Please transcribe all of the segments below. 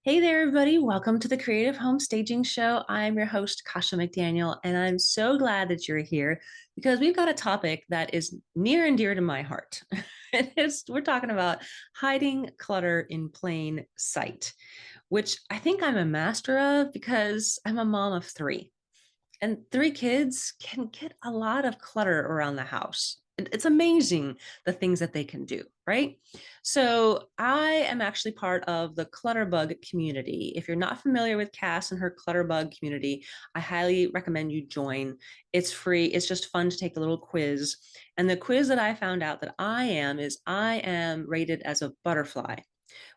Hey there, everybody. Welcome to the Creative Home Staging Show. I'm your host, Kasha McDaniel, and I'm so glad that you're here because we've got a topic that is near and dear to my heart. We're talking about hiding clutter in plain sight, which I think I'm a master of because I'm a mom of three. And three kids can get a lot of clutter around the house. It's amazing the things that they can do, right? So I am actually part of the Clutterbug community. If you're not familiar with Cass and her Clutterbug community, I highly recommend you join. It's free. It's just fun to take a little quiz. And the quiz that I found out that I am rated as a butterfly,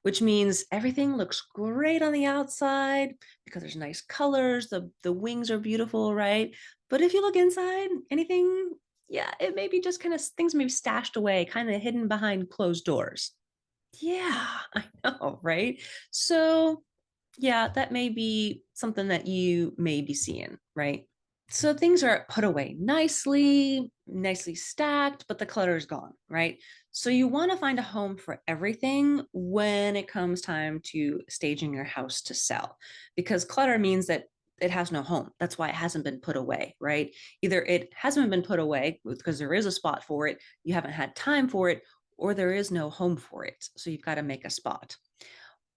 which means everything looks great on the outside because there's nice colors, the wings are beautiful, right? But if you look inside, anything, yeah, it may be just kind of things may be stashed away, kind of hidden behind closed doors. Yeah, I know, right? So, yeah, that may be something that you may be seeing, right? So things are put away nicely stacked, but the clutter is gone, right? So you want to find a home for everything when it comes time to staging your house to sell, because clutter means that it has no home. That's why it hasn't been put away, right? Either it hasn't been put away because there is a spot for it, you haven't had time for it, or there is no home for it. So you've got to make a spot.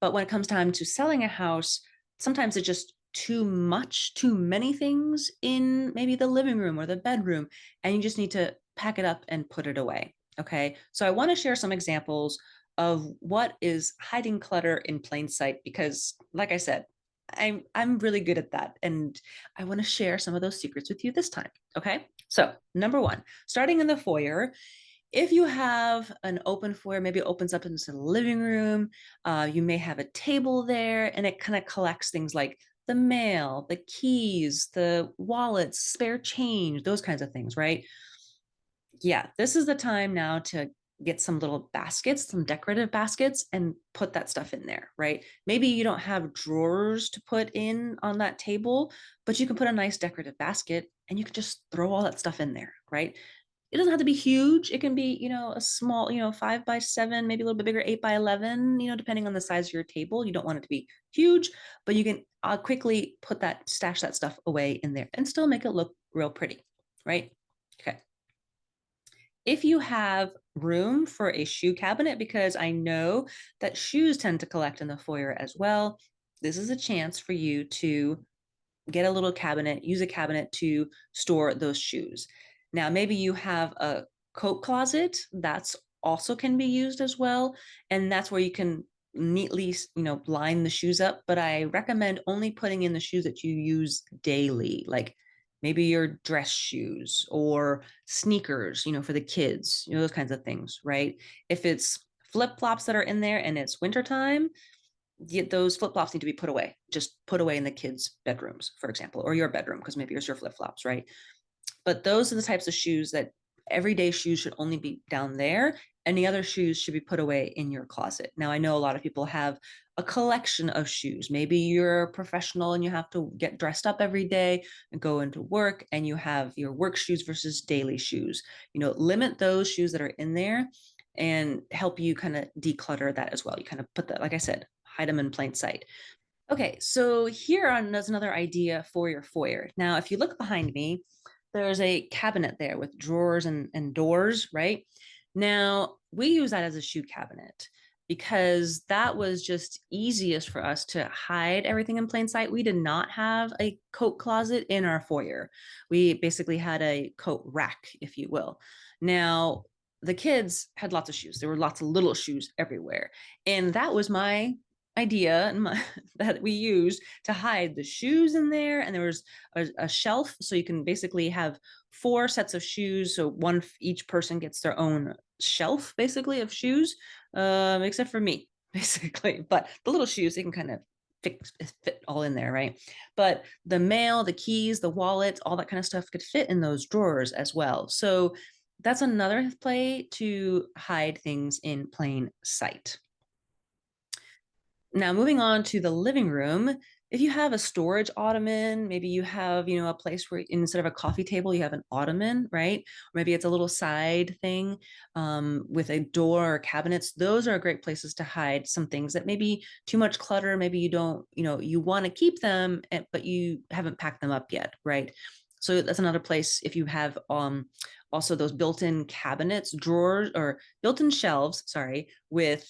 But when it comes time to selling a house, sometimes it's just too many things in maybe the living room or the bedroom, and you just need to pack it up and put it away. Okay. So I want to share some examples of what is hiding clutter in plain sight because, like I said, I'm really good at that. And I want to share some of those secrets with you this time. Okay. So, number one, starting in the foyer, if you have an open foyer, maybe it opens up into the living room, you may have a table there and it kind of collects things like the mail, the keys, the wallets, spare change, those kinds of things, right? Yeah, this is the time now to get some little baskets, some decorative baskets, and put that stuff in there, right? Maybe you don't have drawers to put in on that table, but you can put a nice decorative basket and you can just throw all that stuff in there, right? It doesn't have to be huge. It can be, a small, 5 by 7, maybe a little bit bigger, 8 by 11, depending on the size of your table. You don't want it to be huge, but you can quickly stash that stuff away in there and still make it look real pretty, right? Okay. If you have room for a shoe cabinet, because I know that shoes tend to collect in the foyer as well, this is a chance for you to get a little cabinet, use a cabinet to store those shoes. Now, maybe you have a coat closet that's also can be used as well. And that's where you can neatly, line the shoes up. But I recommend only putting in the shoes that you use daily, like maybe your dress shoes or sneakers, for the kids, those kinds of things, right? If it's flip flops that are in there and it's wintertime, those flip flops need to be put away. Just put away in the kids' bedrooms, for example, or your bedroom, because maybe it's your flip flops, right? But those are the types of shoes that everyday shoes should only be down there. Any other shoes should be put away in your closet. Now, I know a lot of people have a collection of shoes. Maybe you're a professional and you have to get dressed up every day and go into work, and you have your work shoes versus daily shoes. Limit those shoes that are in there and help you kind of declutter that as well. You kind of put that, like I said, hide them in plain sight. Okay, so there's another idea for your foyer. Now, if you look behind me, there's a cabinet there with drawers and doors, right? Now, we use that as a shoe cabinet because that was just easiest for us to hide everything in plain sight. We did not have a coat closet in our foyer. We basically had a coat rack, if you will. Now, the kids had lots of shoes. There were lots of little shoes everywhere. And that was my idea that we used to hide the shoes in there. And there was a shelf, so you can basically have four sets of shoes, so each person gets their own shelf basically of shoes, except for me basically. But the little shoes, they can kind of fit all in there, right? But the mail, the keys, the wallets, all that kind of stuff could fit in those drawers as well. So that's another play to hide things in plain sight. Now, moving on to the living room, if you have a storage ottoman, maybe you have, a place where instead of a coffee table, you have an ottoman, right? Or maybe it's a little side thing with a door or cabinets. Those are great places to hide some things that maybe too much clutter. Maybe you don't, you want to keep them, but you haven't packed them up yet, right? So that's another place. If you have also those built-in cabinets, drawers, or built-in shelves, sorry, with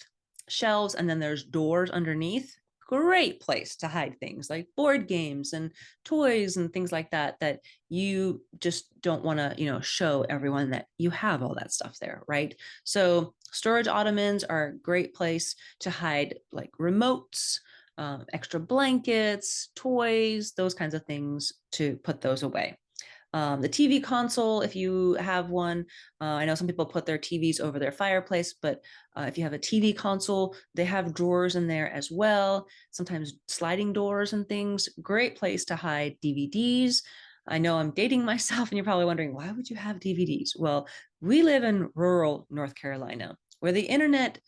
shelves, and then there's doors underneath. Great place to hide things like board games and toys and things like that that you just don't want to show everyone that you have all that stuff there, right? So storage ottomans are a great place to hide like remotes, extra blankets, toys, those kinds of things, to put those away. The TV console, if you have one, I know some people put their TVs over their fireplace, but if you have a TV console, they have drawers in there as well, sometimes sliding doors and things. Great place to hide DVDs. I know I'm dating myself, and you're probably wondering, why would you have DVDs? Well, we live in rural North Carolina, where the internet,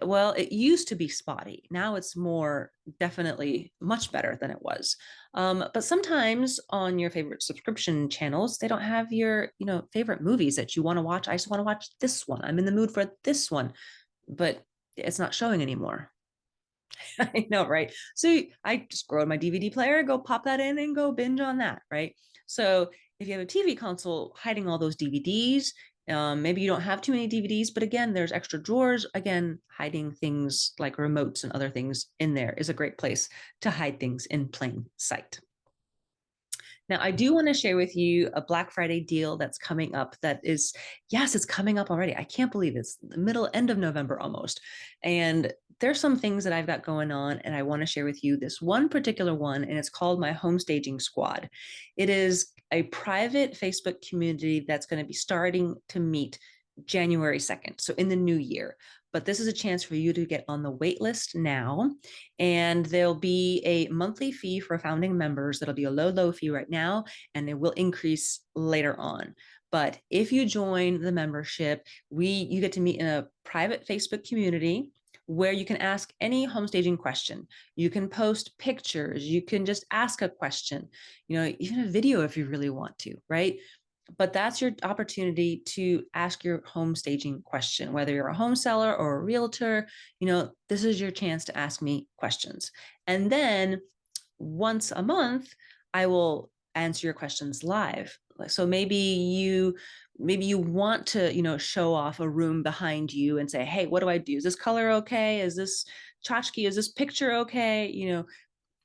well, it used to be spotty. Now it's more, definitely much better than it was. But sometimes on your favorite subscription channels, they don't have your, favorite movies that you want to watch. I just want to watch this one. I'm in the mood for this one, but it's not showing anymore. I know, right? So I just grow my DVD player, go pop that in and go binge on that, right? So if you have a TV console hiding all those DVDs, maybe you don't have too many DVDs, but again, there's extra drawers. Again, hiding things like remotes and other things in there is a great place to hide things in plain sight. Now, I do want to share with you a Black Friday deal that's coming up that is, yes, it's coming up already. I can't believe it's the end of November almost. And there's some things that I've got going on, and I want to share with you this one particular one, and it's called my Home Staging Squad. It is a private Facebook community that's going to be starting to meet January 2nd, so in the new year. But this is a chance for you to get on the wait list now. And there'll be a monthly fee for founding members. That'll be a low fee right now, and it will increase later on. But if you join the membership, you get to meet in a private Facebook community where you can ask any home staging question. You can post pictures. You can just ask a question, even a video if you really want to, right? But that's your opportunity to ask your home staging question, whether you're a home seller or a realtor. This is your chance to ask me questions. And then once a month, I will answer your questions live. So maybe you want to, show off a room behind you and say, hey, what do I do? Is this color okay? Is this tchotchke? Is this picture okay?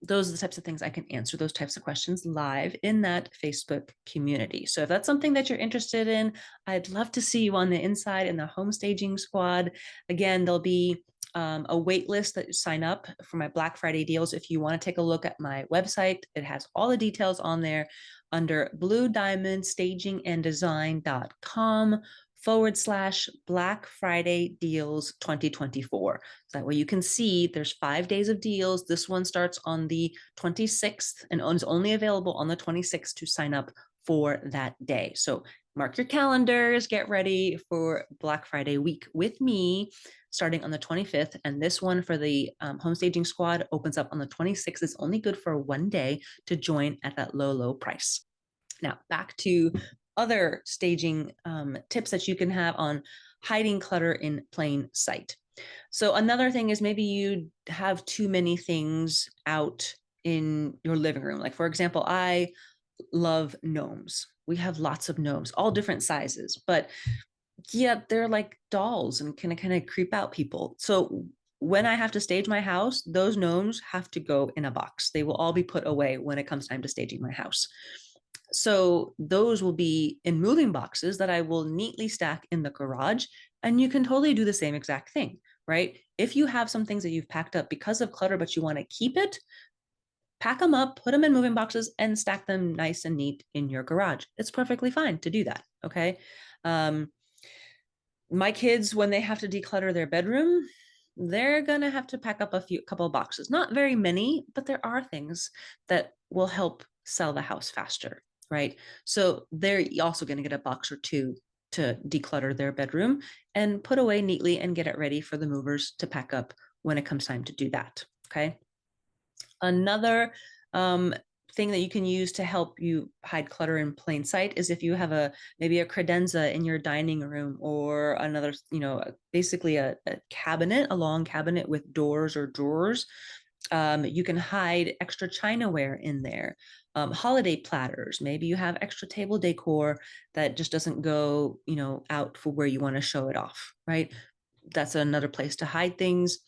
Those are the types of things I can answer, those types of questions live in that Facebook community. So if that's something that you're interested in, I'd love to see you on the inside in the Home Staging Squad. Again, there'll be a wait list that you sign up for my Black Friday deals. If you want to take a look at my website, it has all the details on there under bluediamondstaginganddesign.com/Black Friday deals 2024. So that way you can see there's 5 days of deals. This one starts on the 26th and is only available on the 26th to sign up for that day. So mark your calendars, get ready for Black Friday week with me starting on the 25th. And this one for the Home Staging Squad opens up on the 26th. It's only good for one day to join at that low price. Now, back to other staging tips that you can have on hiding clutter in plain sight. So another thing is maybe you have too many things out in your living room. Like, for example, I love gnomes. We have lots of gnomes, all different sizes, but yeah, they're like dolls and can kind of creep out people. So when I have to stage my house, those gnomes have to go in a box. They will all be put away when it comes time to staging my house. So those will be in moving boxes that I will neatly stack in the garage. And you can totally do the same exact thing, right? If you have some things that you've packed up because of clutter, but you want to keep it, pack them up, put them in moving boxes, and stack them nice and neat in your garage. It's perfectly fine to do that, okay? My kids, when they have to declutter their bedroom, they're gonna have to pack up a couple of boxes. Not very many, but there are things that will help sell the house faster, right? So they're also gonna get a box or two to declutter their bedroom and put away neatly and get it ready for the movers to pack up when it comes time to do that. Okay. Another thing that you can use to help you hide clutter in plain sight is if you have maybe a credenza in your dining room, or another, basically a cabinet, a long cabinet with doors or drawers. You can hide extra chinaware in there. Holiday platters. Maybe you have extra table decor that just doesn't go, out for where you want to show it off, right? That's another place to hide things.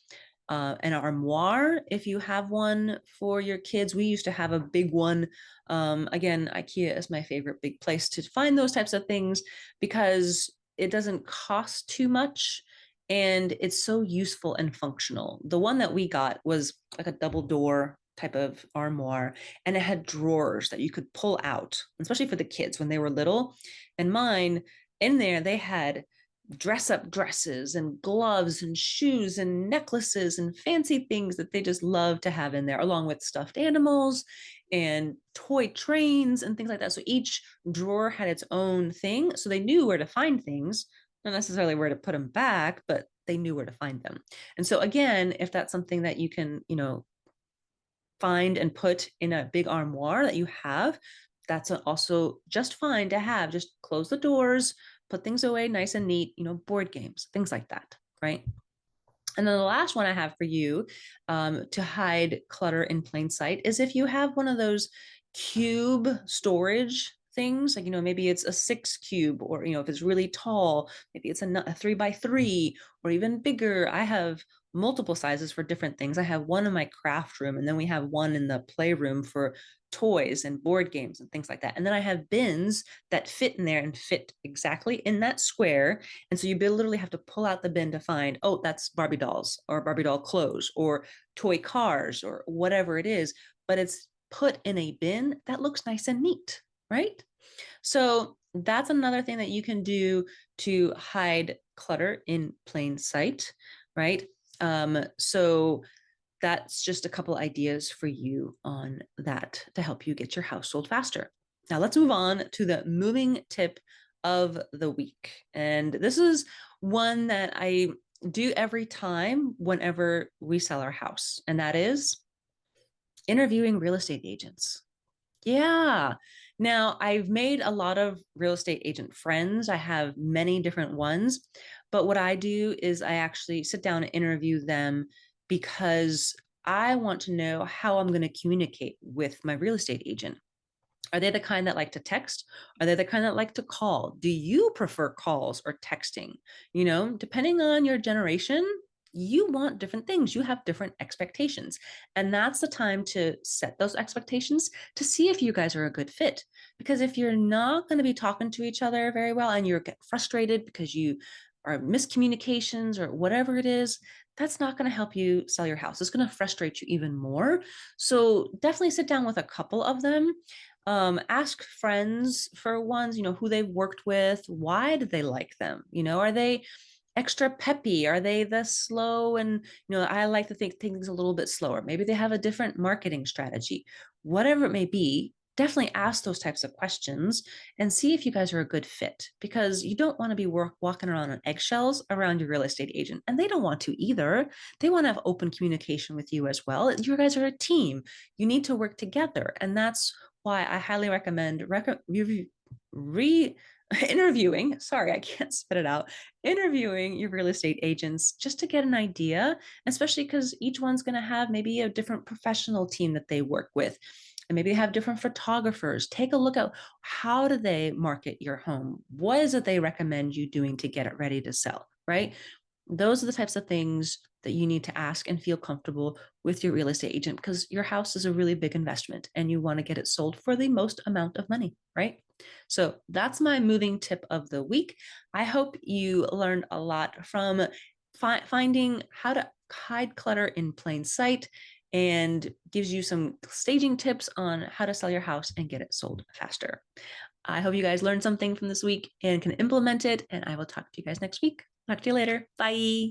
An armoire, if you have one for your kids. We used to have a big one. Again, IKEA is my favorite big place to find those types of things because it doesn't cost too much and it's so useful and functional. The one that we got was like a double door type of armoire, and it had drawers that you could pull out, especially for the kids when they were little. And mine, in there, they had dress up dresses and gloves and shoes and necklaces and fancy things that they just love to have in there, along with stuffed animals and toy trains and things like that. So each drawer had its own thing. So they knew where to find things, not necessarily where to put them back, but they knew where to find them. And so again, if that's something that you can, find and put in a big armoire that you have, that's also just fine to have. Just close the doors, put things away nice and neat, board games, things like that, right? And then the last one I have for you, to hide clutter in plain sight, is if you have one of those cube storage things, like, maybe it's a 6 cube, or, if it's really tall, maybe it's a 3 by 3, or even bigger. I have multiple sizes for different things. I have one in my craft room, and then we have one in the playroom for toys and board games and things like that. And then I have bins that fit in there and fit exactly in that square. And so you literally have to pull out the bin to find, oh, that's Barbie dolls or Barbie doll clothes or toy cars or whatever it is. But it's put in a bin that looks nice and neat, right? So that's another thing that you can do to hide clutter in plain sight, right? So that's just a couple ideas for you on that to help you get your house sold faster. Now let's move on to the moving tip of the week. And this is one that I do every time whenever we sell our house, and that is interviewing real estate agents. Yeah. Now, I've made a lot of real estate agent friends. I have many different ones. But what I do is I actually sit down and interview them because I want to know how I'm going to communicate with my real estate agent. Are they the kind that like to text? Are they the kind that like to call? Do you prefer calls or texting? Depending on your generation, you want different things. You have different expectations. And that's the time to set those expectations to see if you guys are a good fit. Because if you're not going to be talking to each other very well and you're get frustrated because you are miscommunications or whatever it is, that's not going to help you sell your house. It's going to frustrate you even more. So definitely sit down with a couple of them. Ask friends for ones, who they've worked with. Why do they like them? Are they extra peppy? Are they the slow? And, I like to think things a little bit slower. Maybe they have a different marketing strategy. Whatever it may be, definitely ask those types of questions and see if you guys are a good fit, because you don't want to be walking around on eggshells around your real estate agent, and they don't want to either. They want to have open communication with you as well. You guys are a team. You need to work together, and that's why I highly recommend interviewing. Sorry, I can't spit it out. Interviewing your real estate agents just to get an idea, especially because each one's going to have maybe a different professional team that they work with. And maybe have different photographers. Take a look at how do they market your home? What is it they recommend you doing to get it ready to sell, right? Those are the types of things that you need to ask and feel comfortable with your real estate agent, because your house is a really big investment and you want to get it sold for the most amount of money, right? So that's my moving tip of the week. I hope you learned a lot from finding how to hide clutter in plain sight, and gives you some staging tips on how to sell your house and get it sold faster. I hope you guys learned something from this week and can implement it, and I will talk to you guys next week. Talk to you later. Bye.